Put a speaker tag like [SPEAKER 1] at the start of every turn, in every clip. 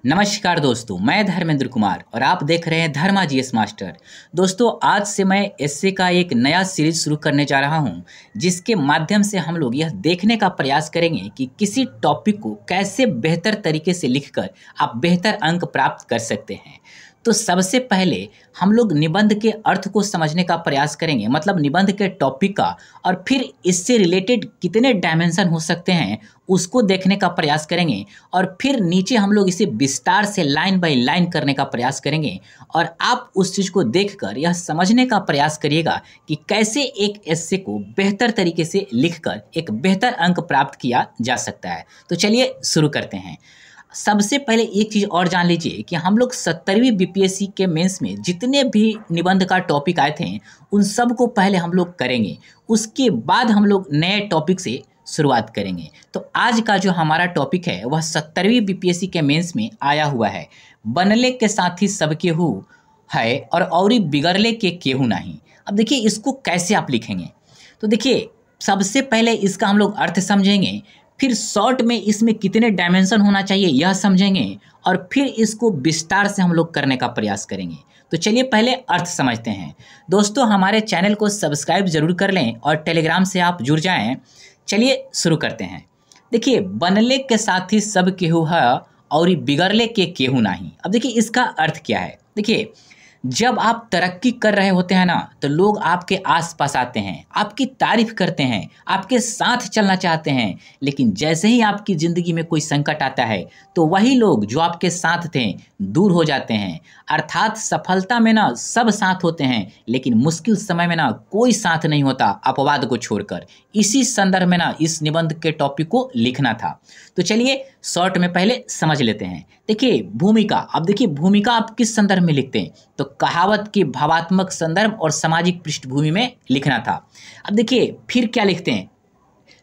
[SPEAKER 1] नमस्कार दोस्तों, मैं धर्मेंद्र कुमार और आप देख रहे हैं धर्मा जीएस मास्टर। दोस्तों, आज से मैं एसए का एक नया सीरीज शुरू करने जा रहा हूं, जिसके माध्यम से हम लोग यह देखने का प्रयास करेंगे कि किसी टॉपिक को कैसे बेहतर तरीके से लिखकर आप बेहतर अंक प्राप्त कर सकते हैं। तो सबसे पहले हम लोग निबंध के अर्थ को समझने का प्रयास करेंगे, मतलब निबंध के टॉपिक का, और फिर इससे रिलेटेड कितने डायमेंशन हो सकते हैं उसको देखने का प्रयास करेंगे। और फिर नीचे हम लोग इसे विस्तार से लाइन बाय लाइन करने का प्रयास करेंगे और आप उस चीज़ को देखकर यह समझने का प्रयास करिएगा कि कैसे एक एस्से को बेहतर तरीके से लिखकर एक बेहतर अंक प्राप्त किया जा सकता है। तो चलिए शुरू करते हैं। सबसे पहले एक चीज़ और जान लीजिए कि हम लोग 70वीं बीपीएससी के मेंस में जितने भी निबंध का टॉपिक आए थे उन सब को पहले हम लोग करेंगे, उसके बाद हम लोग नए टॉपिक से शुरुआत करेंगे। तो आज का जो हमारा टॉपिक है वह 70वीं बीपीएससी के मेंस में आया हुआ है, बनले के साथी सब केहू है और औरी बिगड़ले के केहू नहीं। अब देखिए इसको कैसे आप लिखेंगे। तो देखिए सबसे पहले इसका हम लोग अर्थ समझेंगे, फिर शॉर्ट में इसमें कितने डायमेंशन होना चाहिए यह समझेंगे और फिर इसको विस्तार से हम लोग करने का प्रयास करेंगे। तो चलिए पहले अर्थ समझते हैं। दोस्तों, हमारे चैनल को सब्सक्राइब जरूर कर लें और टेलीग्राम से आप जुड़ जाएं। चलिए शुरू करते हैं। देखिए, बनले के साथी सब केहू है और बिगड़ले के केहू नहीं। अब देखिए इसका अर्थ क्या है। देखिए, जब आप तरक्की कर रहे होते हैं ना, तो लोग आपके आसपास आते हैं, आपकी तारीफ करते हैं, आपके साथ चलना चाहते हैं। लेकिन जैसे ही आपकी ज़िंदगी में कोई संकट आता है तो वही लोग जो आपके साथ थे दूर हो जाते हैं। अर्थात सफलता में ना सब साथ होते हैं, लेकिन मुश्किल समय में ना कोई साथ नहीं होता, अपवाद को छोड़कर। इसी संदर्भ में ना इस निबंध के टॉपिक को लिखना था। तो चलिए शॉर्ट में पहले समझ लेते हैं। देखिए भूमिका। अब देखिए भूमिका आप किस संदर्भ में लिखते हैं, तो कहावत के भावात्मक संदर्भ और सामाजिक पृष्ठभूमि में लिखना था। अब देखिए फिर क्या लिखते हैं,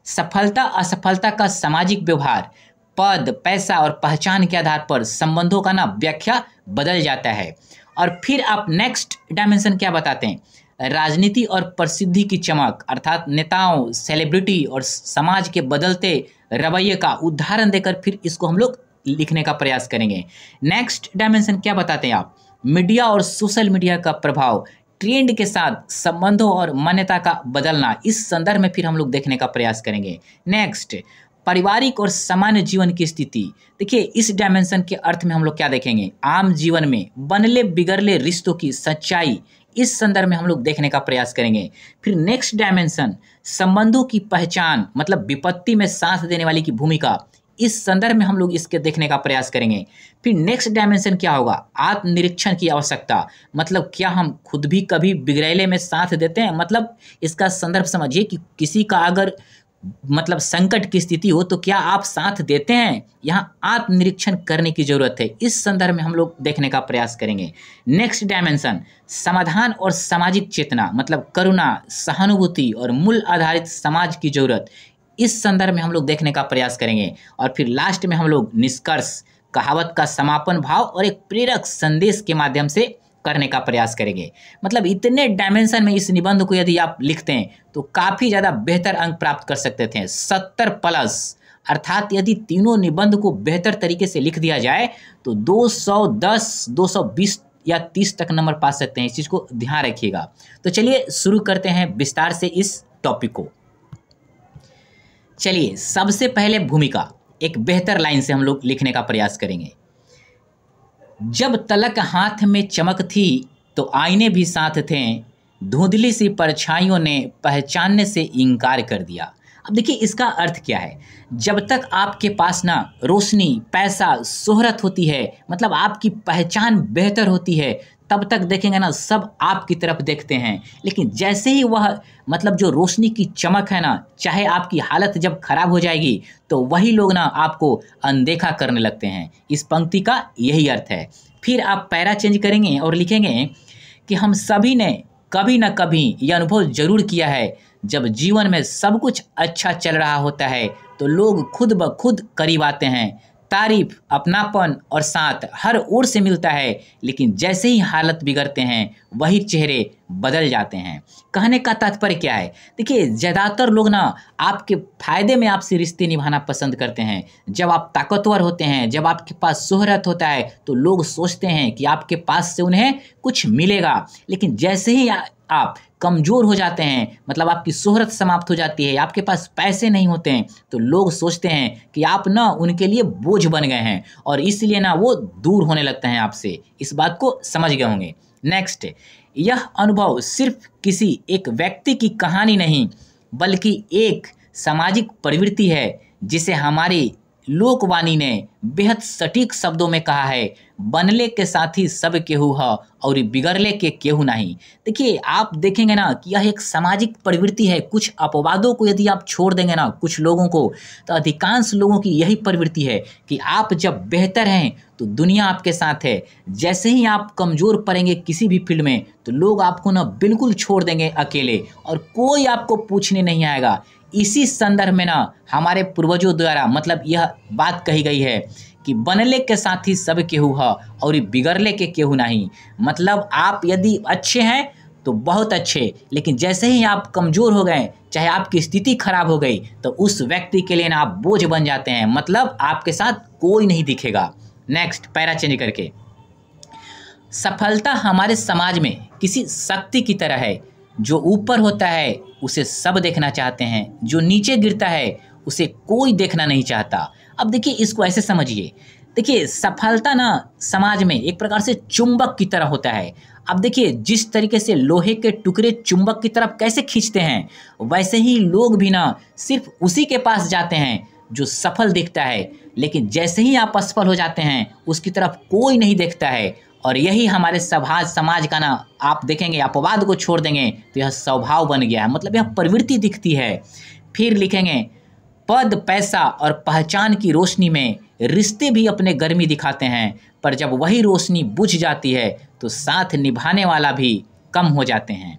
[SPEAKER 1] सफलता असफलता का सामाजिक व्यवहार, पद पैसा और पहचान के आधार पर संबंधों का ना व्याख्या बदल जाता है। और फिर आप नेक्स्ट डायमेंशन क्या बताते हैं, राजनीति और प्रसिद्धि की चमक, अर्थात नेताओं, सेलिब्रिटी और समाज के बदलते रवैये का उदाहरण देकर फिर इसको हम लोग लिखने का प्रयास करेंगे। नेक्स्ट डायमेंशन क्या बताते हैं आप, मीडिया और सोशल मीडिया का प्रभाव, ट्रेंड के साथ संबंधों और मान्यता का बदलना, इस संदर्भ में फिर हम लोग देखने का प्रयास करेंगे। नेक्स्ट, पारिवारिक और सामान्य जीवन की स्थिति। देखिए इस डायमेंशन के अर्थ में हम लोग क्या देखेंगे, आम जीवन में बनले बिगड़ले रिश्तों की सच्चाई, इस संदर्भ में हम लोग देखने का प्रयास करेंगे। फिर नेक्स्ट डायमेंशन, संबंधों की पहचान, मतलब विपत्ति में साथ देने वाली की भूमिका, इस संदर्भ में हम लोग इसके देखने का प्रयास करेंगे। फिर नेक्स्ट डायमेंशन क्या होगा, आत्मनिरीक्षण की आवश्यकता, मतलब क्या हम खुद भी कभी बिगड़ैले में साथ देते हैं। मतलब इसका संदर्भ समझिए कि किसी का अगर मतलब संकट की स्थिति हो तो क्या आप साथ देते हैं, यहाँ आत्मनिरीक्षण करने की जरूरत है। इस संदर्भ में हम लोग देखने का प्रयास करेंगे। नेक्स्ट डायमेंशन, समाधान और सामाजिक चेतना, मतलब करुणा, सहानुभूति और मूल्य आधारित समाज की जरूरत, इस संदर्भ में हम लोग देखने का प्रयास करेंगे। और फिर लास्ट में हम लोग निष्कर्ष, कहावत का समापन भाव और एक प्रेरक संदेश के माध्यम से करने का प्रयास करेंगे। मतलब इतने डायमेंशन में इस निबंध को यदि आप लिखते हैं तो काफ़ी ज़्यादा बेहतर अंक प्राप्त कर सकते थे, 70+। अर्थात यदि तीनों निबंध को बेहतर तरीके से लिख दिया जाए तो 210, 220 या 30 तक नंबर पा सकते हैं। इस चीज़ को ध्यान रखिएगा। तो चलिए शुरू करते हैं विस्तार से इस टॉपिक को। चलिए सबसे पहले भूमिका, एक बेहतर लाइन से हम लोग लिखने का प्रयास करेंगे। जब तलक हाथ में चमक थी तो आईने भी साथ थे, धुंधली सी परछाइयों ने पहचानने से इनकार कर दिया। अब देखिए इसका अर्थ क्या है, जब तक आपके पास ना रोशनी, पैसा, शोहरत होती है, मतलब आपकी पहचान बेहतर होती है, तब तक देखेंगे ना सब आपकी तरफ देखते हैं। लेकिन जैसे ही वह मतलब जो रोशनी की चमक है ना, चाहे आपकी हालत जब खराब हो जाएगी तो वही लोग ना आपको अनदेखा करने लगते हैं। इस पंक्ति का यही अर्थ है। फिर आप पैरा चेंज करेंगे और लिखेंगे कि हम सभी ने कभी ना कभी यह अनुभव जरूर किया है, जब जीवन में सब कुछ अच्छा चल रहा होता है तो लोग खुद ब खुद करीब आते हैं, तारीफ, अपनापन और साथ हर ओर से मिलता है, लेकिन जैसे ही हालत बिगड़ते हैं वही चेहरे बदल जाते हैं। कहने का तात्पर्य क्या है? देखिए, ज़्यादातर लोग ना आपके फ़ायदे में आपसे रिश्ते निभाना पसंद करते हैं। जब आप ताकतवर होते हैं, जब आपके पास शोहरत होता है, तो लोग सोचते हैं कि आपके पास से उन्हें कुछ मिलेगा। लेकिन जैसे ही आप कमज़ोर हो जाते हैं, मतलब आपकी शोहरत समाप्त हो जाती है, आपके पास पैसे नहीं होते हैं, तो लोग सोचते हैं कि आप ना उनके लिए बोझ बन गए हैं और इसलिए ना वो दूर होने लगते हैं आपसे। इस बात को समझ गए होंगे। नेक्स्ट, यह अनुभव सिर्फ किसी एक व्यक्ति की कहानी नहीं, बल्कि एक सामाजिक प्रवृत्ति है जिसे हमारी लोकवाणी ने बेहद सटीक शब्दों में कहा है, बनले के साथी सब केहू ह और बिगड़ले के केहू नहीं। देखिए, आप देखेंगे ना कि यह एक सामाजिक प्रवृत्ति है। कुछ अपवादों को यदि आप छोड़ देंगे ना, कुछ लोगों को, तो अधिकांश लोगों की यही प्रवृत्ति है कि आप जब बेहतर हैं तो दुनिया आपके साथ है। जैसे ही आप कमज़ोर पड़ेंगे किसी भी फील्ड में, तो लोग आपको ना बिल्कुल छोड़ देंगे अकेले और कोई आपको पूछने नहीं आएगा। इसी संदर्भ में ना हमारे पूर्वजों द्वारा मतलब यह बात कही गई है कि बनले के साथी सब केहू ह और बिगड़ले के केहू नहीं। मतलब आप यदि अच्छे हैं तो बहुत अच्छे, लेकिन जैसे ही आप कमज़ोर हो गए, चाहे आपकी स्थिति खराब हो गई, तो उस व्यक्ति के लिए ना आप बोझ बन जाते हैं। मतलब आपके साथ कोई नहीं दिखेगा। नेक्स्ट, पैरा चेंज करके, सफलता हमारे समाज में किसी शक्ति की तरह है। जो ऊपर होता है उसे सब देखना चाहते हैं, जो नीचे गिरता है उसे कोई देखना नहीं चाहता। अब देखिए, इसको ऐसे समझिए। देखिए, सफलता ना समाज में एक प्रकार से चुंबक की तरह होता है। अब देखिए, जिस तरीके से लोहे के टुकड़े चुंबक की तरफ कैसे खींचते हैं, वैसे ही लोग भी ना सिर्फ उसी के पास जाते हैं जो सफल दिखता है, लेकिन जैसे ही आप असफल हो जाते हैं उसकी तरफ कोई नहीं देखता है। और यही हमारे समाज का ना आप देखेंगे, अपवाद को छोड़ देंगे तो यह स्वभाव बन गया है, मतलब यह प्रवृत्ति दिखती है। फिर लिखेंगे, पद, पैसा और पहचान की रोशनी में रिश्ते भी अपने गर्मी दिखाते हैं, पर जब वही रोशनी बुझ जाती है तो साथ निभाने वाला भी कम हो जाते हैं।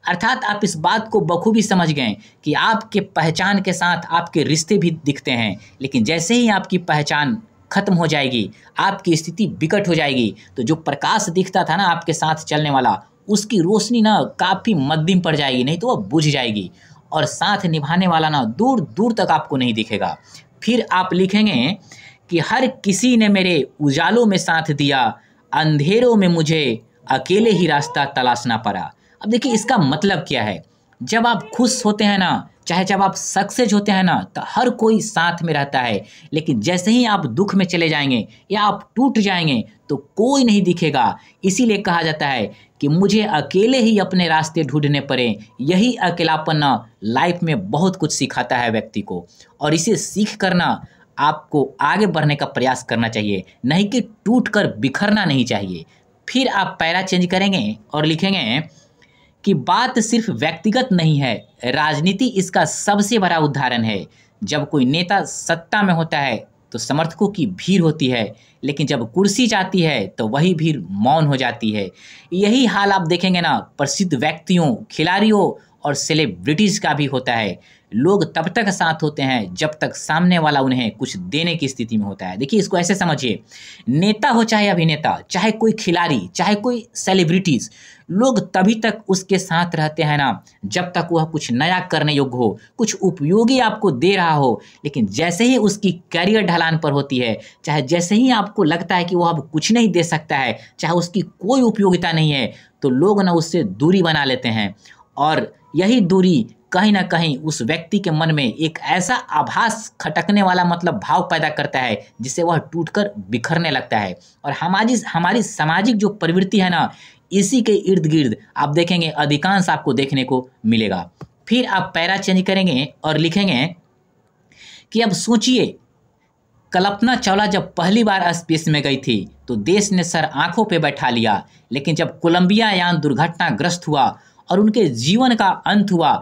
[SPEAKER 1] अर्थात आप इस बात को बखूबी समझ गए कि आपके पहचान के साथ आपके रिश्ते भी दिखते हैं, लेकिन जैसे ही आपकी पहचान खत्म हो जाएगी, आपकी स्थिति विकट हो जाएगी, तो जो प्रकाश दिखता था ना आपके साथ चलने वाला, उसकी रोशनी ना काफ़ी मध्यम पड़ जाएगी, नहीं तो वह बुझ जाएगी और साथ निभाने वाला ना दूर दूर तक आपको नहीं दिखेगा। फिर आप लिखेंगे कि हर किसी ने मेरे उजालों में साथ दिया, अंधेरों में मुझे अकेले ही रास्ता तलाशना पड़ा। अब देखिए, इसका मतलब क्या है? जब आप खुश होते हैं ना, चाहे जब आप सक्सेस होते हैं ना, तो हर कोई साथ में रहता है, लेकिन जैसे ही आप दुख में चले जाएंगे या आप टूट जाएंगे तो कोई नहीं दिखेगा। इसीलिए कहा जाता है कि मुझे अकेले ही अपने रास्ते ढूंढने पड़े। यही अकेलापन ना लाइफ में बहुत कुछ सिखाता है व्यक्ति को, और इसे सीख कर ना आपको आगे बढ़ने का प्रयास करना चाहिए, नहीं कि टूट कर बिखरना नहीं चाहिए। फिर आप पैरा चेंज करेंगे और लिखेंगे कि बात सिर्फ व्यक्तिगत नहीं है, राजनीति इसका सबसे बड़ा उदाहरण है। जब कोई नेता सत्ता में होता है तो समर्थकों की भीड़ होती है, लेकिन जब कुर्सी जाती है तो वही भीड़ मौन हो जाती है। यही हाल आप देखेंगे ना प्रसिद्ध व्यक्तियों, खिलाड़ियों और सेलिब्रिटीज़ का भी होता है। लोग तब तक साथ होते हैं जब तक सामने वाला उन्हें कुछ देने की स्थिति में होता है। देखिए, इसको ऐसे समझिए, नेता हो चाहे अभिनेता, चाहे कोई खिलाड़ी, चाहे कोई सेलिब्रिटीज़, लोग तभी तक उसके साथ रहते हैं ना जब तक वह कुछ नया करने योग्य हो, कुछ उपयोगी आपको दे रहा हो। लेकिन जैसे ही उसकी करियर ढलान पर होती है, चाहे जैसे ही आपको लगता है कि वह अब कुछ नहीं दे सकता है, चाहे उसकी कोई उपयोगिता नहीं है, तो लोग ना उससे दूरी बना लेते हैं। और यही दूरी कहीं ना कहीं उस व्यक्ति के मन में एक ऐसा आभास खटकने वाला मतलब भाव पैदा करता है जिससे वह टूटकर बिखरने लगता है। और हमारी सामाजिक जो प्रवृत्ति है ना, इसी के इर्द गिर्द आप देखेंगे अधिकांश आपको देखने को मिलेगा। फिर आप पैरा चेंज करेंगे और लिखेंगे कि अब सोचिए, कल्पना चावला जब पहली बार स्पेस में गई थी तो देश ने सर आंखों पे बैठा लिया, लेकिन जब कोलंबिया यान दुर्घटनाग्रस्त हुआ और उनके जीवन का अंत हुआ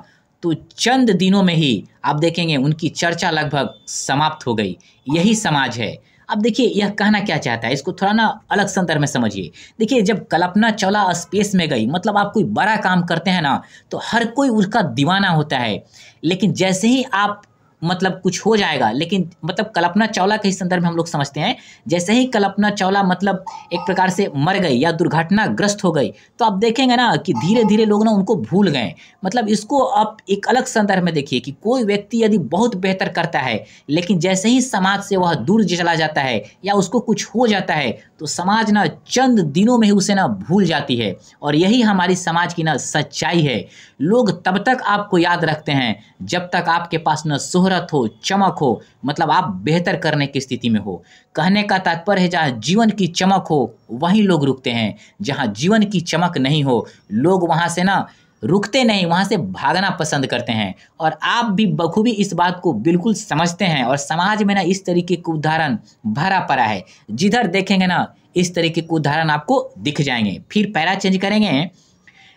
[SPEAKER 1] तो चंद दिनों में ही आप देखेंगे उनकी चर्चा लगभग समाप्त हो गई। यही समाज है। अब देखिए, यह कहना क्या चाहता है, इसको थोड़ा ना अलग संदर्भ में समझिए। देखिए, जब कल्पना चावला स्पेस में गई, मतलब आप कोई बड़ा काम करते हैं ना तो हर कोई उसका दीवाना होता है, लेकिन जैसे ही आप मतलब कुछ हो जाएगा, लेकिन मतलब कल्पना चावला के संदर्भ में हम लोग समझते हैं, जैसे ही कल्पना चावला मतलब एक प्रकार से मर गई या दुर्घटनाग्रस्त हो गई, तो आप देखेंगे ना कि धीरे धीरे लोग ना उनको भूल गए। मतलब इसको आप एक अलग संदर्भ में देखिए कि कोई व्यक्ति यदि बहुत बेहतर करता है, लेकिन जैसे ही समाज से वह दूर चला जाता है या उसको कुछ हो जाता है, तो समाज ना चंद दिनों में ही उसे ना भूल जाती है। और यही हमारी समाज की ना सच्चाई है। लोग तब तक आपको याद रखते हैं जब तक आपके पास ना शोहरत हो, चमक हो, मतलब आप बेहतर करने की स्थिति में हो। कहने का तात्पर्य है, जहाँ जीवन की चमक हो वहीं लोग रुकते हैं, जहाँ जीवन की चमक नहीं हो लोग वहाँ से ना रुकते नहीं, वहाँ से भागना पसंद करते हैं। और आप भी बखूबी इस बात को बिल्कुल समझते हैं। और समाज में ना इस तरीके के उदाहरण भरा पड़ा है, जिधर देखेंगे ना इस तरीके के उदाहरण आपको दिख जाएंगे। फिर पैरा चेंज करेंगे।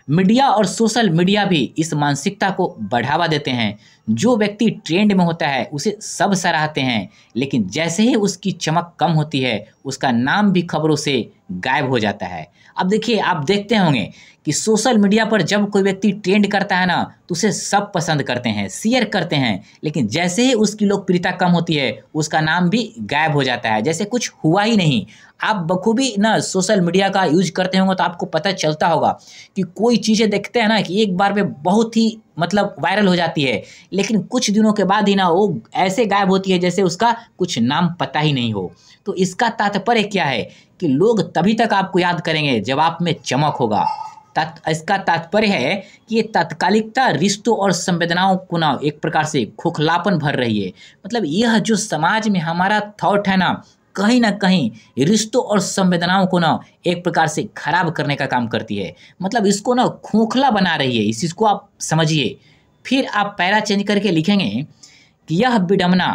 [SPEAKER 1] मीडिया और सोशल मीडिया भी इस मानसिकता को बढ़ावा देते हैं। जो व्यक्ति ट्रेंड में होता है उसे सब सराहते हैं, लेकिन जैसे ही उसकी चमक कम होती है उसका नाम भी खबरों से गायब हो जाता है। अब देखिए, आप देखते होंगे कि सोशल मीडिया पर जब कोई व्यक्ति ट्रेंड करता है ना तो उसे सब पसंद करते हैं, शेयर करते हैं, लेकिन जैसे ही उसकी लोकप्रियता कम होती है उसका नाम भी गायब हो जाता है, जैसे कुछ हुआ ही नहीं। आप बखूबी ना सोशल मीडिया का यूज करते होंगे तो आपको पता चलता होगा कि कोई चीज़ें देखते हैं ना कि एक बार में बहुत ही मतलब वायरल हो जाती है, लेकिन कुछ दिनों के बाद ही ना वो ऐसे गायब होती है जैसे उसका कुछ नाम पता ही नहीं हो। तो इसका तात्पर्य क्या है कि लोग तभी तक आपको याद करेंगे जब आप में चमक होगा। इसका तात्पर्य है कि ये तात्कालिकता रिश्तों और संवेदनाओं को ना एक प्रकार से खोखलापन भर रही है। मतलब यह जो समाज में हमारा थॉट है ना कहीं रिश्तों और संवेदनाओं को ना एक प्रकार से खराब करने का काम करती है। मतलब इसको ना खोखला बना रही है, इस चीज़ को आप समझिए। फिर आप पैरा चेंज करके लिखेंगे कि यह विडंबना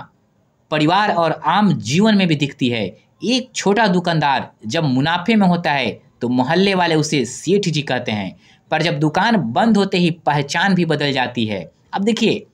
[SPEAKER 1] परिवार और आम जीवन में भी दिखती है। एक छोटा दुकानदार जब मुनाफे में होता है तो मोहल्ले वाले उसे सेठ जी कहते हैं, पर जब दुकान बंद होते ही पहचान भी बदल जाती है। अब देखिए,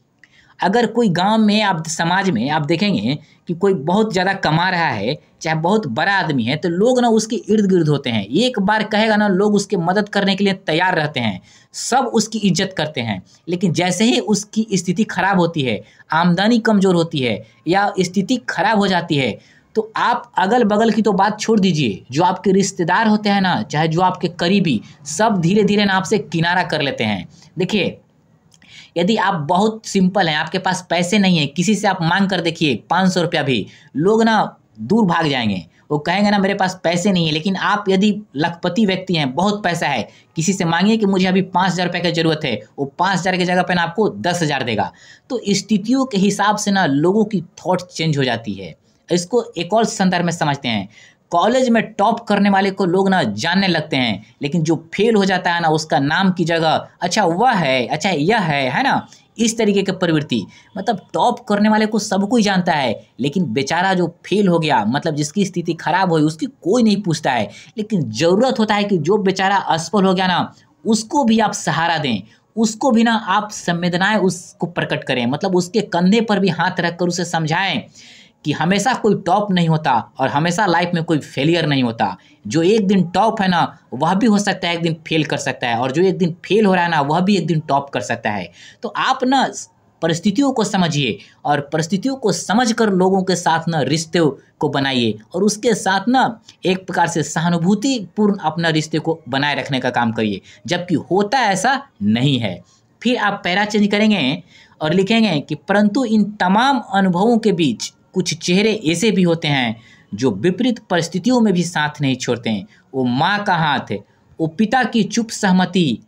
[SPEAKER 1] अगर कोई गांव में आप समाज में आप देखेंगे कि कोई बहुत ज़्यादा कमा रहा है, चाहे बहुत बड़ा आदमी है, तो लोग ना उसके इर्द गिर्द होते हैं। एक बार कहेगा ना लोग उसके मदद करने के लिए तैयार रहते हैं, सब उसकी इज्जत करते हैं। लेकिन जैसे ही उसकी स्थिति खराब होती है, आमदनी कमज़ोर होती है या स्थिति खराब हो जाती है, तो आप अगल बगल की तो बात छोड़ दीजिए, जो आपके रिश्तेदार होते हैं ना, चाहे जो आपके करीबी, सब धीरे धीरे ना आपसे किनारा कर लेते हैं। देखिए, यदि आप बहुत सिंपल हैं, आपके पास पैसे नहीं है, किसी से आप मांग कर देखिए 500 रुपया भी, लोग ना दूर भाग जाएंगे। वो कहेंगे ना मेरे पास पैसे नहीं है। लेकिन आप यदि लखपति व्यक्ति हैं, बहुत पैसा है, किसी से मांगिए कि मुझे अभी 5,000 रुपये की ज़रूरत है, वो 5,000 की जगह पर ना आपको 10,000 देगा। तो स्थितियों के हिसाब से ना लोगों की थॉट चेंज हो जाती है। इसको एक और संदर्भ में समझते हैं। कॉलेज में टॉप करने वाले को लोग ना जानने लगते हैं, लेकिन जो फेल हो जाता है ना उसका नाम की जगह अच्छा वह है, अच्छा यह है ना, इस तरीके की प्रवृत्ति। मतलब टॉप करने वाले को सब कोई जानता है, लेकिन बेचारा जो फेल हो गया, मतलब जिसकी स्थिति खराब हुई, उसकी कोई नहीं पूछता है। लेकिन ज़रूरत होता है कि जो बेचारा असफल हो गया ना उसको भी आप सहारा दें, उसको भी ना आप संवेदनाएं उसको प्रकट करें। मतलब उसके कंधे पर भी हाथ रखकर उसे समझाएं कि हमेशा कोई टॉप नहीं होता और हमेशा लाइफ में कोई फेलियर नहीं होता। जो एक दिन टॉप है ना वह भी हो सकता है एक दिन फेल कर सकता है, और जो एक दिन फेल हो रहा है ना वह भी एक दिन टॉप कर सकता है। तो आप ना परिस्थितियों को समझिए और परिस्थितियों को समझकर लोगों के साथ ना रिश्ते को बनाइए, और उसके साथ ना एक प्रकार से सहानुभूतिपूर्ण अपना रिश्ते को बनाए रखने का काम करिए, जबकि होता ऐसा नहीं है। फिर आप पैरा चेंज करेंगे और लिखेंगे कि परंतु इन तमाम अनुभवों के बीच कुछ चेहरे ऐसे भी होते हैं जो विपरीत परिस्थितियों में भी साथ नहीं छोड़ते हैं। वो माँ का हाथ, वो पिता की चुप सहमति,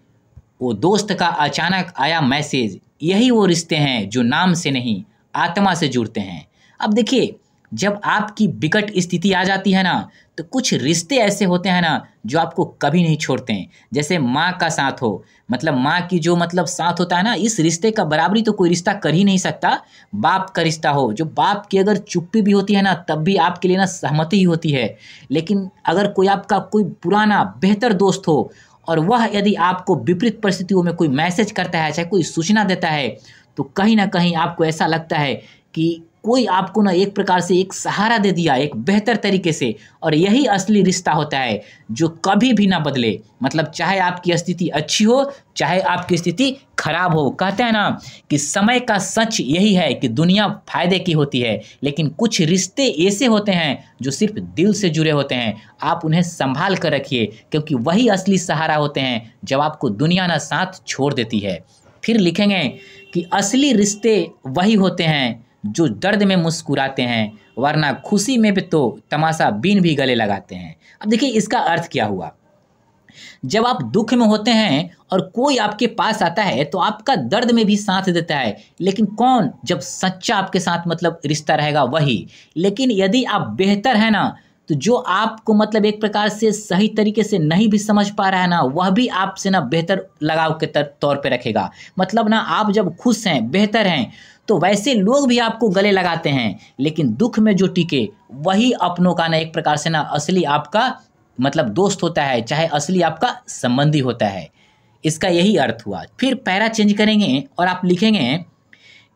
[SPEAKER 1] वो दोस्त का अचानक आया मैसेज, यही वो रिश्ते हैं जो नाम से नहीं आत्मा से जुड़ते हैं। अब देखिए, जब आपकी विकट स्थिति आ जाती है ना तो कुछ रिश्ते ऐसे होते हैं ना जो आपको कभी नहीं छोड़ते हैं। जैसे माँ का साथ हो, मतलब माँ की जो मतलब साथ होता है ना, इस रिश्ते का बराबरी तो कोई रिश्ता कर ही नहीं सकता। बाप का रिश्ता हो, जो बाप की अगर चुप्पी भी होती है ना तब भी आपके लिए ना सहमति ही होती है। लेकिन अगर कोई आपका कोई पुराना बेहतर दोस्त हो और वह यदि आपको विपरीत परिस्थितियों में कोई मैसेज करता है, चाहे कोई सूचना देता है, तो कहीं ना कहीं आपको ऐसा लगता है कि कोई आपको ना एक प्रकार से एक सहारा दे दिया एक बेहतर तरीके से, और यही असली रिश्ता होता है जो कभी भी ना बदले। मतलब चाहे आपकी स्थिति अच्छी हो चाहे आपकी स्थिति खराब हो। कहते हैं ना कि समय का सच यही है कि दुनिया फायदे की होती है, लेकिन कुछ रिश्ते ऐसे होते हैं जो सिर्फ दिल से जुड़े होते हैं। आप उन्हें संभाल कर रखिए, क्योंकि वही असली सहारा होते हैं जब आपको दुनिया ना साथ छोड़ देती है। फिर लिखेंगे कि असली रिश्ते वही होते हैं जो दर्द में मुस्कुराते हैं, वरना खुशी में भी तो तमाशा बीन भी गले लगाते हैं। अब देखिए इसका अर्थ क्या हुआ। जब आप दुख में होते हैं और कोई आपके पास आता है तो आपका दर्द में भी साथ देता है, लेकिन कौन? जब सच्चा आपके साथ मतलब रिश्ता रहेगा वही। लेकिन यदि आप बेहतर है ना, तो जो आपको मतलब एक प्रकार से सही तरीके से नहीं भी समझ पा रहा है ना, वह भी आपसे ना बेहतर लगाव के तौर पे रखेगा। मतलब ना आप जब खुश हैं बेहतर हैं तो वैसे लोग भी आपको गले लगाते हैं, लेकिन दुख में जो टिके वही अपनों का ना एक प्रकार से ना असली आपका मतलब दोस्त होता है, चाहे असली आपका संबंधी होता है। इसका यही अर्थ हुआ। फिर पैरा चेंज करेंगे और आप लिखेंगे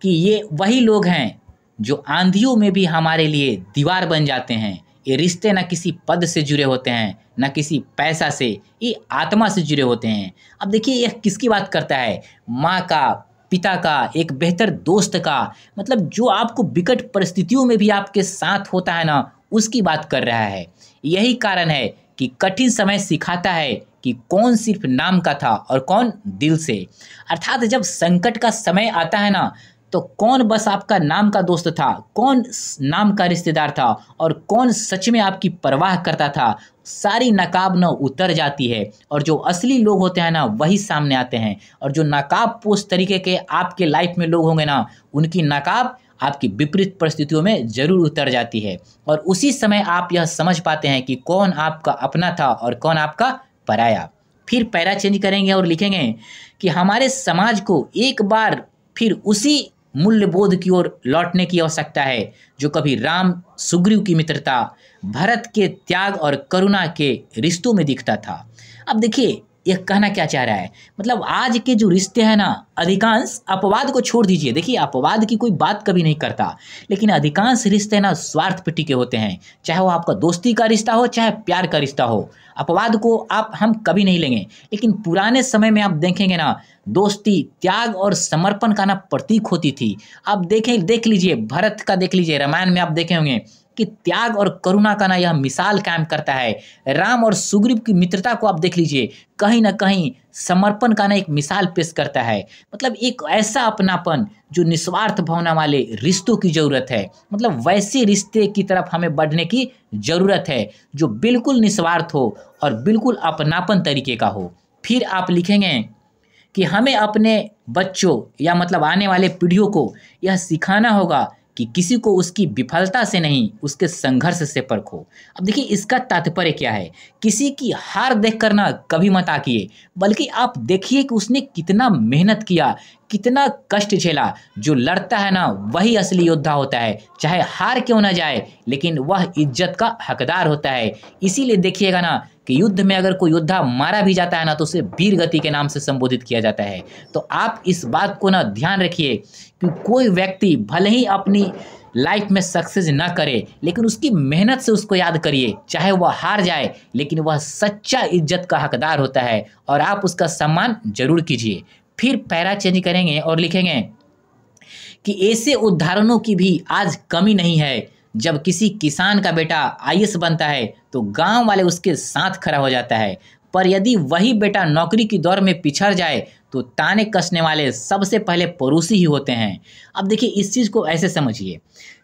[SPEAKER 1] कि ये वही लोग हैं जो आंधियों में भी हमारे लिए दीवार बन जाते हैं। ये रिश्ते ना किसी पद से जुड़े होते हैं, ना किसी पैसा से, ये आत्मा से जुड़े होते हैं। अब देखिए यह किसकी बात करता है? माँ का, पिता का, एक बेहतर दोस्त का, मतलब जो आपको विकट परिस्थितियों में भी आपके साथ होता है ना, उसकी बात कर रहा है। यही कारण है कि कठिन समय सिखाता है कि कौन सिर्फ नाम का था और कौन दिल से। अर्थात जब संकट का समय आता है ना, तो कौन बस आपका नाम का दोस्त था, कौन नाम का रिश्तेदार था, और कौन सच में आपकी परवाह करता था, सारी नकाब न उतर जाती है और जो असली लोग होते हैं ना वही सामने आते हैं। और जो नकाब पोष तरीके के आपके लाइफ में लोग होंगे ना, उनकी नकाब आपकी विपरीत परिस्थितियों में जरूर उतर जाती है, और उसी समय आप यह समझ पाते हैं कि कौन आपका अपना था और कौन आपका पराया। फिर पैरा चेंज करेंगे और लिखेंगे कि हमारे समाज को एक बार फिर उसी मूल्यबोध की ओर लौटने की आवश्यकता है जो कभी राम सुग्रीव की मित्रता, भरत के त्याग और करुणा के रिश्तों में दिखता था। अब देखिए यह कहना क्या चाह रहा है, मतलब आज के जो रिश्ते हैं ना, अधिकांश, अपवाद को छोड़ दीजिए, देखिए अपवाद की कोई बात कभी नहीं करता, लेकिन अधिकांश रिश्ते ना स्वार्थ पे टिके होते हैं। चाहे वो आपका दोस्ती का रिश्ता हो चाहे प्यार का रिश्ता हो, अपवाद को हम कभी नहीं लेंगे। लेकिन पुराने समय में आप देखेंगे ना, दोस्ती त्याग और समर्पण का ना प्रतीक होती थी। आप देख लीजिए भरत का, देख लीजिए रामायण में आप देखे होंगे कि त्याग और करुणा का ना यह मिसाल कायम करता है। राम और सुग्रीव की मित्रता को आप देख लीजिए, कहीं ना कहीं समर्पण का ना एक मिसाल पेश करता है। मतलब एक ऐसा अपनापन जो निस्वार्थ भावना वाले रिश्तों की जरूरत है। मतलब वैसे रिश्ते की तरफ हमें बढ़ने की जरूरत है जो बिल्कुल निस्वार्थ हो और बिल्कुल अपनापन तरीके का हो। फिर आप लिखेंगे कि हमें अपने बच्चों या मतलब आने वाले पीढ़ियों को यह सिखाना होगा कि किसी को उसकी विफलता से नहीं, उसके संघर्ष से परखो। अब देखिए इसका तात्पर्य क्या है, किसी की हार देखकर ना कभी मत आकिए, बल्कि आप देखिए कि उसने कितना मेहनत किया, कितना कष्ट झेला। जो लड़ता है ना वही असली योद्धा होता है, चाहे हार क्यों ना जाए, लेकिन वह इज्जत का हकदार होता है। इसीलिए देखिएगा ना कि युद्ध में अगर कोई योद्धा मारा भी जाता है ना, तो उसे वीर गति के नाम से संबोधित किया जाता है। तो आप इस बात को ना ध्यान रखिए कि कोई व्यक्ति भले ही अपनी लाइफ में सक्सेस ना करे, लेकिन उसकी मेहनत से उसको याद करिए। चाहे वह हार जाए, लेकिन वह सच्चा इज्जत का हकदार होता है और आप उसका सम्मान जरूर कीजिए। फिर पैरा चेंज करेंगे और लिखेंगे कि ऐसे उदाहरणों की भी आज कमी नहीं है। जब किसी किसान का बेटा आईएएस बनता है तो गांव वाले उसके साथ खड़ा हो जाता है, पर यदि वही बेटा नौकरी की दौड़ में पिछड़ जाए तो ताने कसने वाले सबसे पहले पड़ोसी ही होते हैं। अब देखिए इस चीज़ को ऐसे समझिए,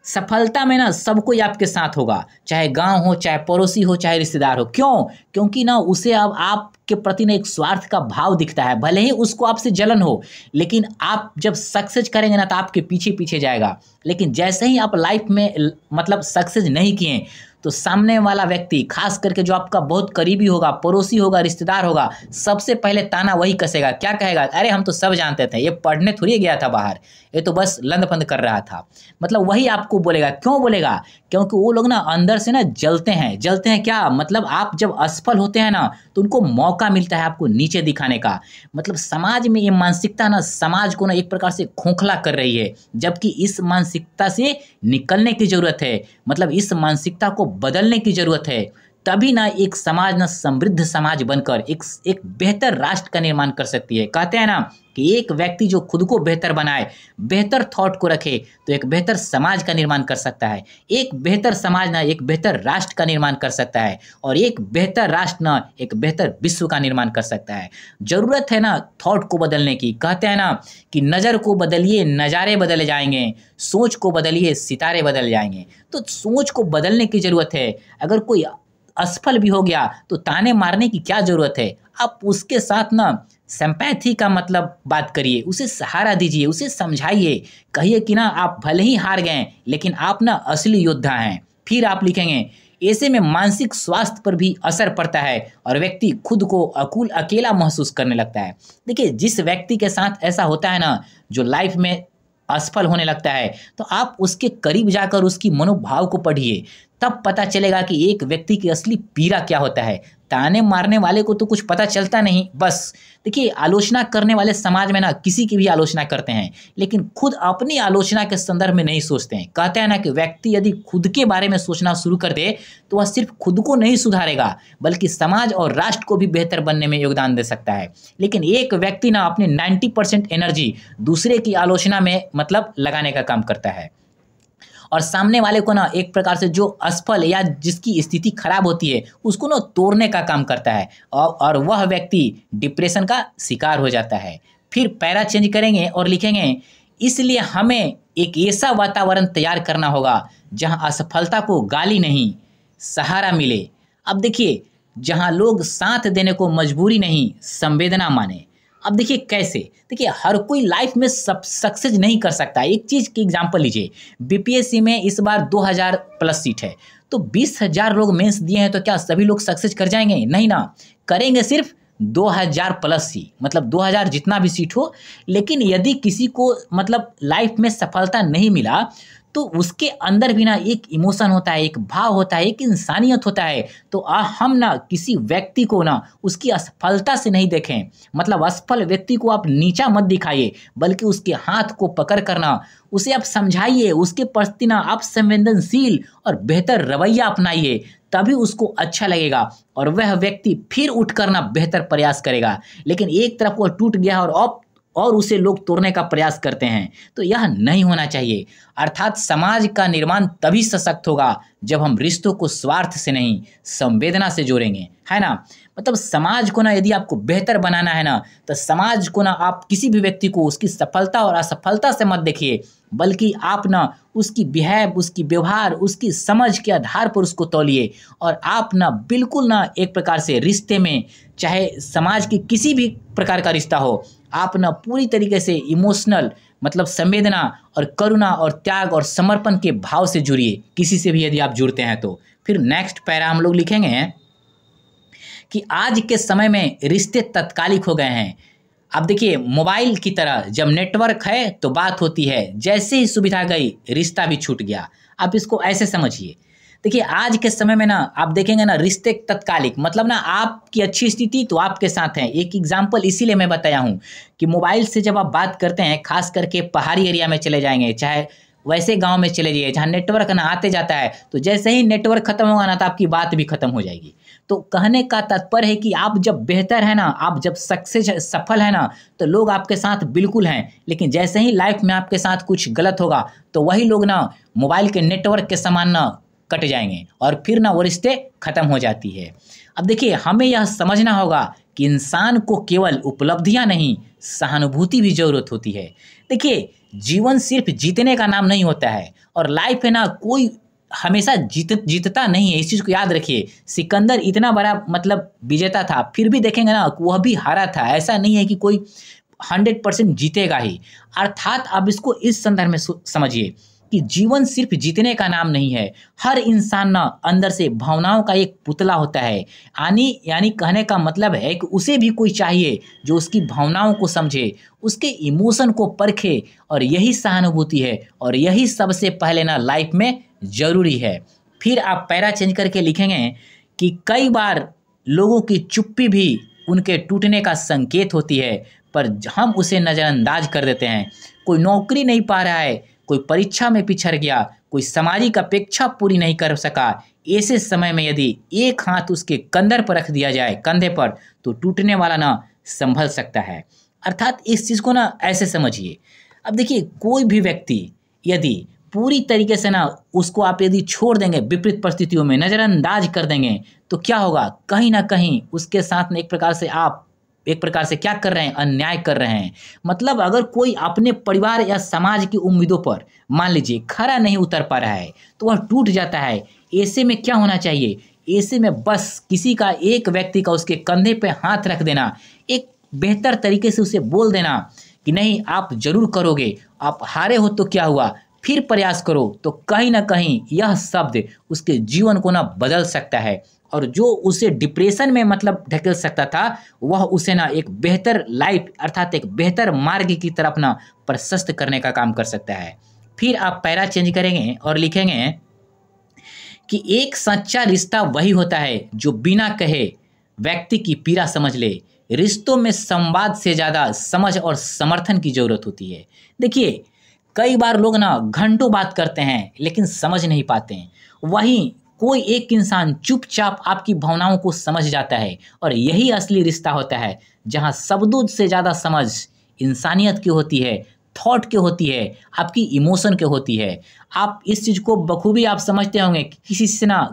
[SPEAKER 1] सफलता में ना सब कोई आपके साथ होगा, चाहे गांव हो, चाहे पड़ोसी हो, चाहे रिश्तेदार हो। क्यों? क्योंकि ना उसे अब आपके प्रति ना एक स्वार्थ का भाव दिखता है। भले ही उसको आपसे जलन हो, लेकिन आप जब सक्सेस करेंगे ना तो आपके पीछे पीछे जाएगा। लेकिन जैसे ही आप लाइफ में मतलब सक्सेस नहीं किए तो सामने वाला व्यक्ति, खास करके जो आपका बहुत करीबी होगा, पड़ोसी होगा, रिश्तेदार होगा, सबसे पहले ताना वही कसेगा। क्या कहेगा? अरे हम तो सब जानते थे, ये पढ़ने थोड़ी गया था बाहर, ये तो बस लंद फंद कर रहा था। मतलब वही आपको बोलेगा। क्यों बोलेगा? क्योंकि वो लोग ना अंदर से ना जलते हैं। जलते हैं क्या? मतलब आप जब असफल होते हैं ना, तो उनको मौका मिलता है आपको नीचे दिखाने का। मतलब समाज में ये मानसिकता ना समाज को ना एक प्रकार से खोखला कर रही है, जबकि इस मानसिकता से निकलने की जरूरत है। मतलब इस मानसिकता को बदलने की जरूरत है। तभी ना एक समाज ना समृद्ध समाज बनकर एक बेहतर राष्ट्र का निर्माण कर सकती है। कहते हैं ना कि एक व्यक्ति जो खुद को बेहतर बनाए, बेहतर थॉट को रखे, तो एक बेहतर समाज का निर्माण कर सकता है। एक बेहतर समाज ना एक बेहतर राष्ट्र का निर्माण कर सकता है, और एक बेहतर राष्ट्र ना एक बेहतर विश्व का निर्माण कर सकता है। जरूरत है ना थॉट को बदलने की। कहते हैं ना कि नज़र को बदलिए, नज़ारे बदल जाएंगे, सोच को बदलिए, सितारे बदल जाएंगे। तो सोच को बदलने की जरूरत है। अगर कोई असफल भी हो गया तो ताने मारने की क्या जरूरत है? आप उसके साथ ना सिंपैथी का मतलब बात करिए, उसे सहारा दीजिए, उसे समझाइए, कहिए कि ना आप भले ही हार गए लेकिन आप ना असली योद्धा हैं। फिर आप लिखेंगे, ऐसे में मानसिक स्वास्थ्य पर भी असर पड़ता है और व्यक्ति खुद को अकेला महसूस करने लगता है। देखिए, जिस व्यक्ति के साथ ऐसा होता है ना, जो लाइफ में असफल होने लगता है, तो आप उसके करीब जाकर उसकी मनोभाव को पढ़िए, तब पता चलेगा कि एक व्यक्ति की असली पीड़ा क्या होता है। ताने मारने वाले को तो कुछ पता चलता नहीं। बस देखिए, आलोचना करने वाले समाज में ना किसी की भी आलोचना करते हैं, लेकिन खुद अपनी आलोचना के संदर्भ में नहीं सोचते हैं। कहते हैं ना कि व्यक्ति यदि खुद के बारे में सोचना शुरू कर दे तो वह सिर्फ खुद को नहीं सुधारेगा, बल्कि समाज और राष्ट्र को भी बेहतर बनने में योगदान दे सकता है। लेकिन एक व्यक्ति ना अपनी 90% एनर्जी दूसरे की आलोचना में मतलब लगाने का काम करता है, और सामने वाले को ना एक प्रकार से जो असफल या जिसकी स्थिति खराब होती है उसको ना तोड़ने का काम करता है, और वह व्यक्ति डिप्रेशन का शिकार हो जाता है। फिर पैरा चेंज करेंगे और लिखेंगे, इसलिए हमें एक ऐसा वातावरण तैयार करना होगा जहां असफलता को गाली नहीं, सहारा मिले। अब देखिए, जहां लोग साथ देने को मजबूरी नहीं, संवेदना माने। अब देखिए कैसे? देखिए, हर कोई लाइफ में सब सक्सेस नहीं कर सकता। एक चीज़ की एग्जांपल लीजिए, बीपीएससी में इस बार 2000 प्लस सीट है, तो 20,000 लोग मेंस दिए हैं, तो क्या सभी लोग सक्सेस कर जाएंगे? नहीं ना, करेंगे सिर्फ 2000 प्लस ही, मतलब 2000 जितना भी सीट हो। लेकिन यदि किसी को मतलब लाइफ में सफलता नहीं मिला, तो उसके अंदर भी ना एक इमोशन होता है, एक भाव होता है, एक इंसानियत होता है। तो हम ना किसी व्यक्ति को ना उसकी असफलता से नहीं देखें। मतलब असफल व्यक्ति को आप नीचा मत दिखाइए, बल्कि उसके हाथ को पकड़ कर ना उसे आप समझाइए, उसके प्रति ना आप संवेदनशील और बेहतर रवैया अपनाइए, तभी उसको अच्छा लगेगा और वह व्यक्ति फिर उठकर ना बेहतर प्रयास करेगा। लेकिन एक तरफ वो टूट गया और उसे लोग तोड़ने का प्रयास करते हैं, तो यह नहीं होना चाहिए। अर्थात समाज का निर्माण तभी सशक्त होगा जब हम रिश्तों को स्वार्थ से नहीं, संवेदना से जोड़ेंगे, है ना। मतलब समाज को ना यदि आपको बेहतर बनाना है ना, तो समाज को ना आप किसी भी व्यक्ति को उसकी सफलता और असफलता से मत देखिए, बल्कि आप ना उसकी बिहेव, उसकी व्यवहार, उसकी समझ के आधार पर उसको तौलिए। और आप ना बिल्कुल ना एक प्रकार से रिश्ते में, चाहे समाज की किसी भी प्रकार का रिश्ता हो, आप ना पूरी तरीके से इमोशनल मतलब संवेदना और करुणा और त्याग और समर्पण के भाव से जुड़िए, किसी से भी यदि आप जुड़ते हैं तो। फिर नेक्स्ट पैरा हम लोग लिखेंगे कि आज के समय में रिश्ते तत्कालिक हो गए हैं। अब देखिए, मोबाइल की तरह जब नेटवर्क है तो बात होती है, जैसे ही सुविधा गई रिश्ता भी छूट गया। आप इसको ऐसे समझिए। देखिए, आज के समय में ना आप देखेंगे ना रिश्ते तत्कालिक, मतलब ना आपकी अच्छी स्थिति तो आपके साथ है। एक एग्जांपल इसीलिए मैं बताया हूँ कि मोबाइल से जब आप बात करते हैं, खास करके पहाड़ी एरिया में चले जाएंगे, चाहे वैसे गांव में चले जाइए जहाँ नेटवर्क ना आते जाता है, तो जैसे ही नेटवर्क खत्म होगा ना तो आपकी बात भी खत्म हो जाएगी। तो कहने का तात्पर्य है कि आप जब बेहतर है ना, आप जब सफल है ना, तो लोग आपके साथ बिल्कुल हैं। लेकिन जैसे ही लाइफ में आपके साथ कुछ गलत होगा तो वही लोग ना मोबाइल के नेटवर्क के समान ना कट जाएंगे और फिर ना वो रिश्ते खत्म हो जाती है। अब देखिए, हमें यह समझना होगा कि इंसान को केवल उपलब्धियां नहीं, सहानुभूति भी जरूरत होती है। देखिए, जीवन सिर्फ जीतने का नाम नहीं होता है, और लाइफ है ना कोई हमेशा जीतता नहीं है, इस चीज़ को याद रखिए। सिकंदर इतना बड़ा मतलब विजेता था, फिर भी देखेंगे ना वह भी हारा था। ऐसा नहीं है कि कोई 100% जीतेगा ही। अर्थात आप इसको इस संदर्भ में समझिए कि जीवन सिर्फ जीतने का नाम नहीं है। हर इंसान ना अंदर से भावनाओं का एक पुतला होता है। यानी कहने का मतलब है कि उसे भी कोई चाहिए जो उसकी भावनाओं को समझे, उसके इमोशन को परखे, और यही सहानुभूति है और यही सबसे पहले ना लाइफ में ज़रूरी है। फिर आप पैरा चेंज करके लिखेंगे कि कई बार लोगों की चुप्पी भी उनके टूटने का संकेत होती है, पर हम उसे नज़रअंदाज कर देते हैं। कोई नौकरी नहीं पा रहा है, कोई परीक्षा में पिछड़ गया, कोई सामाजिक अपेक्षा पूरी नहीं कर सका। ऐसे समय में यदि एक हाथ उसके कंधे पर रख दिया जाए, कंधे पर, तो टूटने वाला ना संभल सकता है। अर्थात इस चीज़ को ना ऐसे समझिए। अब देखिए, कोई भी व्यक्ति यदि पूरी तरीके से ना उसको आप यदि छोड़ देंगे, विपरीत परिस्थितियों में नज़रअंदाज कर देंगे, तो क्या होगा, कहीं ना कहीं उसके साथ में एक प्रकार से क्या कर रहे हैं, अन्याय कर रहे हैं। मतलब अगर कोई अपने परिवार या समाज की उम्मीदों पर मान लीजिए खरा नहीं उतर पा रहा है, तो वह टूट जाता है। ऐसे में क्या होना चाहिए, ऐसे में बस किसी का, एक व्यक्ति का उसके कंधे पे हाथ रख देना, एक बेहतर तरीके से उसे बोल देना कि नहीं, आप जरूर करोगे, आप हारे हो तो क्या हुआ, फिर प्रयास करो, तो कहीं ना कहीं यह शब्द उसके जीवन को ना बदल सकता है। और जो उसे डिप्रेशन में मतलब ढकेल सकता था, वह उसे ना एक बेहतर लाइफ अर्थात एक बेहतर मार्ग की तरफ ना प्रशस्त करने का काम कर सकता है। फिर आप पैरा चेंज करेंगे और लिखेंगे कि एक सच्चा रिश्ता वही होता है जो बिना कहे व्यक्ति की पीड़ा समझ ले। रिश्तों में संवाद से ज़्यादा समझ और समर्थन की ज़रूरत होती है। देखिए, कई बार लोग ना घंटों बात करते हैं लेकिन समझ नहीं पाते हैं। वहीं कोई एक इंसान चुपचाप आपकी भावनाओं को समझ जाता है, और यही असली रिश्ता होता है जहां शब्दों से ज़्यादा समझ इंसानियत की होती है, थॉट की होती है, आपकी इमोशन की होती है। आप इस चीज़ को बखूबी आप समझते होंगे कि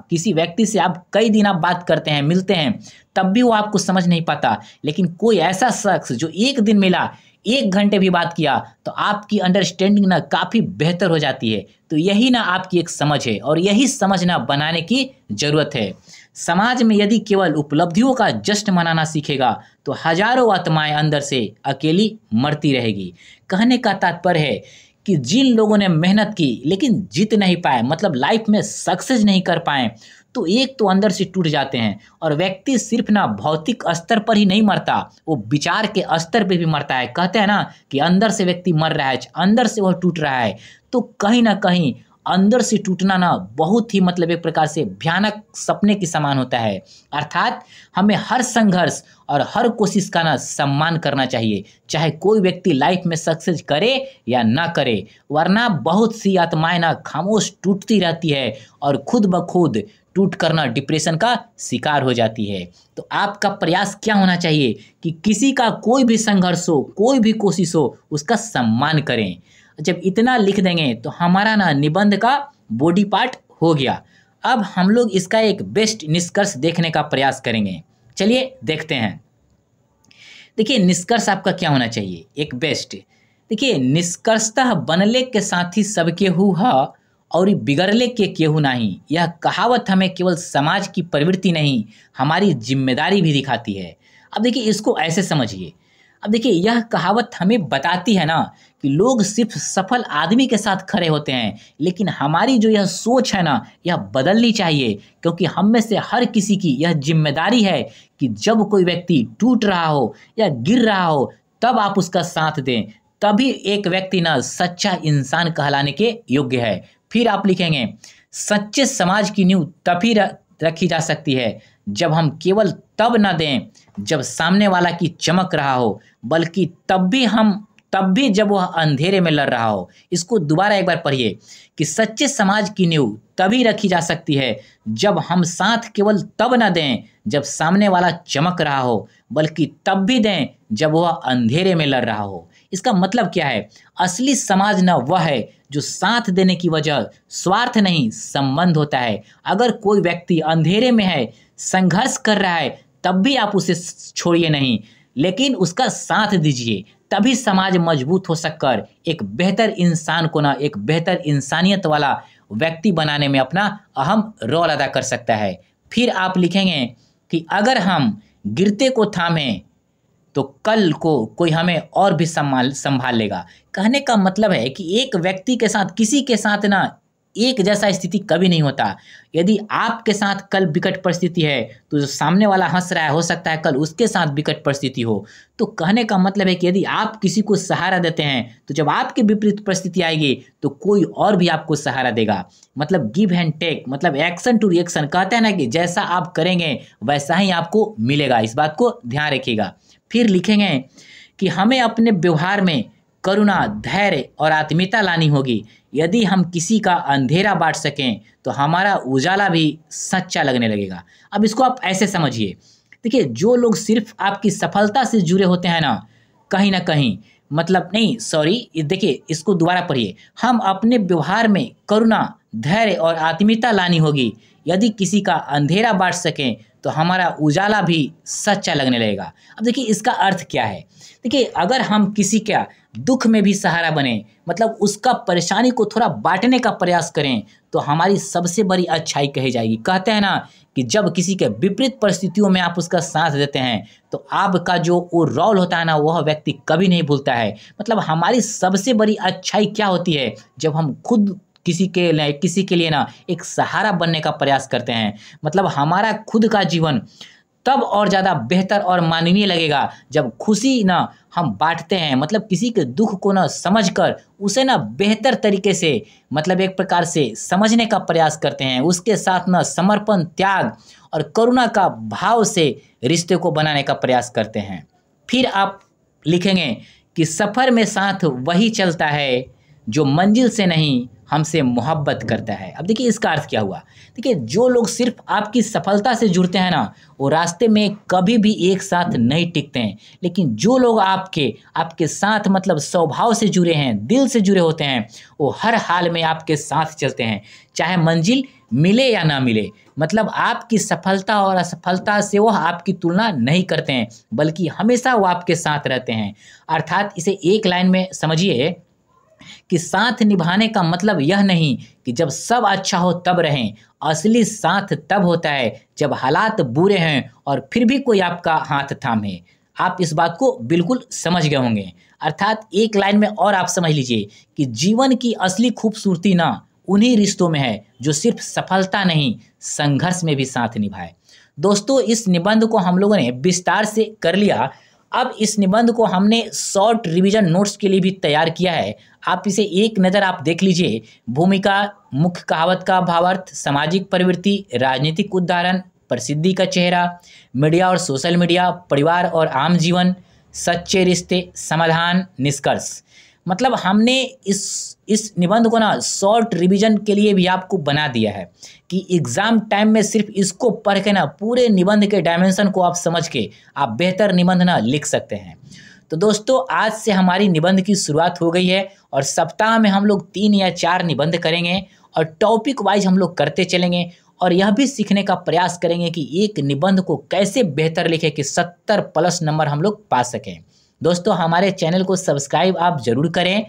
[SPEAKER 1] किसी व्यक्ति से आप कई दिन आप बात करते हैं, मिलते हैं, तब भी वो आपको समझ नहीं पाता। लेकिन कोई ऐसा शख्स जो एक दिन मिला, 1 घंटे भी बात किया, तो आपकी अंडरस्टैंडिंग ना काफ़ी बेहतर हो जाती है। तो यही ना आपकी एक समझ है, और यही समझ ना बनाने की ज़रूरत है। समाज में यदि केवल उपलब्धियों का जश्न मनाना सीखेगा, तो हजारों आत्माएं अंदर से अकेली मरती रहेगी। कहने का तात्पर्य है कि जिन लोगों ने मेहनत की लेकिन जीत नहीं पाए, मतलब लाइफ में सक्सेस नहीं कर पाए, तो एक तो अंदर से टूट जाते हैं। और व्यक्ति सिर्फ ना भौतिक स्तर पर ही नहीं मरता, वो विचार के स्तर पे भी मरता है। कहते हैं ना कि अंदर से व्यक्ति मर रहा है, अंदर से वह टूट रहा है। तो कहीं ना कहीं अंदर से टूटना ना बहुत ही मतलब एक प्रकार से भयानक सपने के समान होता है। अर्थात हमें हर संघर्ष और हर कोशिश का ना सम्मान करना चाहिए, चाहे कोई व्यक्ति लाइफ में सक्सेस करे या ना करे। वरना बहुत सी आत्माएं ना खामोश टूटती रहती है और खुद ब खुद टूट करना डिप्रेशन का शिकार हो जाती है। तो आपका प्रयास क्या होना चाहिए कि किसी का कोई भी संघर्ष हो, कोई भी कोशिश हो, उसका सम्मान करें। जब इतना लिख देंगे तो हमारा ना निबंध का बॉडी पार्ट हो गया। अब हम लोग इसका एक बेस्ट निष्कर्ष देखने का प्रयास करेंगे। चलिए देखते हैं। देखिए, निष्कर्ष आपका क्या होना चाहिए, एक बेस्ट। देखिए, निष्कर्षतः बनले के साथी सबके हुआ और बिगड़ले के केहू नहीं। यह कहावत हमें केवल समाज की प्रवृत्ति नहीं, हमारी जिम्मेदारी भी दिखाती है। अब देखिए, इसको ऐसे समझिए। अब देखिए, यह कहावत हमें बताती है ना कि लोग सिर्फ सफल आदमी के साथ खड़े होते हैं, लेकिन हमारी जो यह सोच है ना, यह बदलनी चाहिए। क्योंकि हम में से हर किसी की यह जिम्मेदारी है कि जब कोई व्यक्ति टूट रहा हो या गिर रहा हो, तब आप उसका साथ दें। तभी एक व्यक्ति ना सच्चा इंसान कहलाने के योग्य है। फिर आप लिखेंगे, सच्चे समाज की नींव तभी रखी जा सकती है जब हम केवल तब न दें जब सामने वाला की चमक रहा हो, बल्कि तब भी जब वह अंधेरे में लड़ रहा हो। इसको दोबारा एक बार पढ़िए कि सच्चे समाज की नींव तभी रखी जा सकती है जब हम साथ केवल तब न दें जब सामने वाला चमक रहा हो, बल्कि तब भी दें जब वह अंधेरे में लड़ रहा हो। इसका मतलब क्या है, असली समाज न वह है जो साथ देने की वजह स्वार्थ नहीं संबंध होता है। अगर कोई व्यक्ति अंधेरे में है, संघर्ष कर रहा है, तब भी आप उसे छोड़िए नहीं, लेकिन उसका साथ दीजिए। तभी समाज मजबूत हो सककर एक बेहतर इंसान को ना एक बेहतर इंसानियत वाला व्यक्ति बनाने में अपना अहम रोल अदा कर सकता है। फिर आप लिखेंगे कि अगर हम गिरते को थामें तो कल को कोई हमें और भी संभाल लेगा। कहने का मतलब है कि एक व्यक्ति के साथ, किसी के साथ ना एक जैसा स्थिति कभी नहीं होता। यदि आपके साथ कल विकट परिस्थिति है तो जो सामने वाला हंस रहा है, हो सकता है कल उसके साथ विकट परिस्थिति हो। तो कहने का मतलब है कि यदि आप किसी को सहारा देते हैं तो जब आपकी विपरीत परिस्थिति आएगी तो कोई और भी आपको सहारा देगा। मतलब गिव एंड टेक, मतलब एक्शन टू रिएक्शन। कहते हैं ना कि जैसा आप करेंगे वैसा ही आपको मिलेगा। इस बात को ध्यान रखिएगा। फिर लिखेंगे कि हमें अपने व्यवहार में करुणा, धैर्य और आत्मीयता लानी होगी। यदि हम किसी का अंधेरा बांट सकें तो हमारा उजाला भी सच्चा लगने लगेगा। अब इसको आप ऐसे समझिए, देखिए जो लोग सिर्फ आपकी सफलता से जुड़े होते हैं ना कहीं, मतलब नहीं, सॉरी, देखिए इसको दोबारा पढ़िए। हम अपने व्यवहार में करुणा, धैर्य और आत्मीयता लानी होगी। यदि किसी का अंधेरा बांट सकें तो हमारा उजाला भी सच्चा लगने लगेगा। अब देखिए इसका अर्थ क्या है। देखिए अगर हम किसी का दुख में भी सहारा बने, मतलब उसका परेशानी को थोड़ा बांटने का प्रयास करें, तो हमारी सबसे बड़ी अच्छाई कही जाएगी। कहते हैं ना कि जब किसी के विपरीत परिस्थितियों में आप उसका साथ देते हैं तो आपका जो वो रोल होता है ना, वह व्यक्ति कभी नहीं भूलता है। मतलब हमारी सबसे बड़ी अच्छाई क्या होती है, जब हम खुद किसी के लिए ना एक सहारा बनने का प्रयास करते हैं। मतलब हमारा खुद का जीवन तब और ज़्यादा बेहतर और माननीय लगेगा जब खुशी ना हम बांटते हैं। मतलब किसी के दुख को ना समझकर उसे ना बेहतर तरीके से, मतलब एक प्रकार से समझने का प्रयास करते हैं। उसके साथ ना समर्पण, त्याग और करुणा का भाव से रिश्ते को बनाने का प्रयास करते हैं। फिर आप लिखेंगे कि सफ़र में साथ वही चलता है जो मंजिल से नहीं हमसे मोहब्बत करता है। अब देखिए इसका अर्थ क्या हुआ। देखिए जो लोग सिर्फ आपकी सफलता से जुड़ते हैं ना, वो रास्ते में कभी भी एक साथ नहीं टिकते हैं। लेकिन जो लोग आपके साथ मतलब स्वभाव से जुड़े हैं, दिल से जुड़े होते हैं, वो हर हाल में आपके साथ चलते हैं, चाहे मंजिल मिले या ना मिले। मतलब आपकी सफलता और असफलता से वो आपकी तुलना नहीं करते हैं, बल्कि हमेशा वो आपके साथ रहते हैं। अर्थात इसे एक लाइन में समझिए कि साथ निभाने का मतलब यह नहीं कि जब सब अच्छा हो तब रहें। असली साथ तब होता है जब हालात बुरे हैं और फिर भी कोई आपका हाथ थामे। आप इस बात को बिल्कुल समझ गए होंगे। अर्थात एक लाइन में और आप समझ लीजिए कि जीवन की असली खूबसूरती ना उन्हीं रिश्तों में है जो सिर्फ सफलता नहीं, संघर्ष में भी साथ निभाए। दोस्तों इस निबंध को हम लोगों ने विस्तार से कर लिया। अब इस निबंध को हमने शॉर्ट रिवीजन नोट्स के लिए भी तैयार किया है। आप इसे एक नज़र आप देख लीजिए। भूमिका, मुख्य कहावत का भावार्थ, सामाजिक प्रवृत्ति, राजनीतिक उदाहरण, प्रसिद्धि का चेहरा, मीडिया और सोशल मीडिया, परिवार और आम जीवन, सच्चे रिश्ते, समाधान, निष्कर्ष। मतलब हमने इस निबंध को ना शॉर्ट रिवीजन के लिए भी आपको बना दिया है कि एग्ज़ाम टाइम में सिर्फ इसको पढ़ के ना पूरे निबंध के डायमेंशन को आप समझ के आप बेहतर निबंध ना लिख सकते हैं। तो दोस्तों आज से हमारी निबंध की शुरुआत हो गई है और सप्ताह में हम लोग 3 या 4 निबंध करेंगे और टॉपिक वाइज हम लोग करते चलेंगे और यह भी सीखने का प्रयास करेंगे कि एक निबंध को कैसे बेहतर लिखें कि 70+ नंबर हम लोग पा सकें। दोस्तों हमारे चैनल को सब्सक्राइब आप ज़रूर करें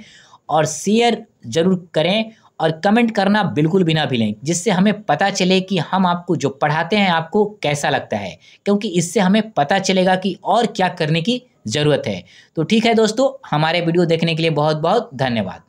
[SPEAKER 1] और शेयर ज़रूर करें और कमेंट करना बिल्कुल भी ना भूलें, जिससे हमें पता चले कि हम आपको जो पढ़ाते हैं आपको कैसा लगता है, क्योंकि इससे हमें पता चलेगा कि और क्या करने की ज़रूरत है। तो ठीक है दोस्तों, हमारे वीडियो देखने के लिए बहुत बहुत धन्यवाद।